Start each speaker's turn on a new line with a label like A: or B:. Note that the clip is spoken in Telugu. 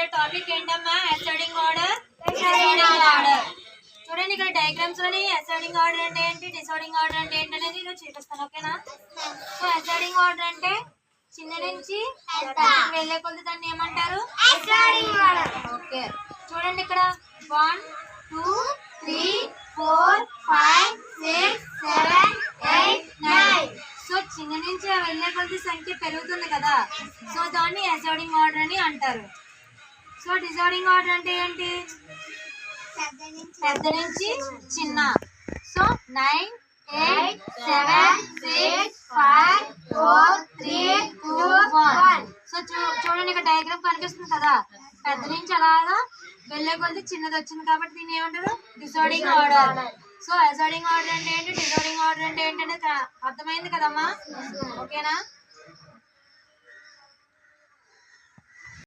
A: ఇక్కడ టాపిక్ ఏంటమ్మా? Ascending order, descending order. చూడండి ఇక్కడ డయాగ్రామ్స్ లోని అసెండింగ్ ఆర్డర్ అంటే ఏంటి, డిసెండింగ్ ఆర్డర్ అంటే ఏంటి అనేది నేను చూపిస్తాను. ఓకేనా? సో అసెండింగ్ ఆర్డర్ అంటే చిన్న నుంచి వెళ్ళే కొద్ది దాన్ని ఏమంటారు? Ascending order. ఓకే, చూడండి ఇక్కడ 1 2 3 4 5 6 7 8 9. సో చిన్న నుంచి వెళ్ళే కొద్ది సంఖ్య పెరుగుతుంది కదా, సో దాన్ని అసెండింగ్ ఆర్డర్ అని అంటారు. సో డిసెండింగ్ ఆర్డర్ అంటే ఏంటి? పెద్ద నుంచి చిన్న. సో 9 8 7 6 5 4 3 2 1. సో చూడండి ఇక్కడ డయాగ్రామ్ కనిపిస్తుంది కదా, పెద్ద నుంచి అలాగా వెళ్ళే కొద్ది చిన్నది వచ్చింది కాబట్టి దీన్ని ఏమంటారు? Descending order. So ascending order అంటే ఏంటి, డిసెండింగ్ ఆర్డర్ అంటే ఏంటి అనేది అర్థమైంది కదమ్మా? ఓకేనా?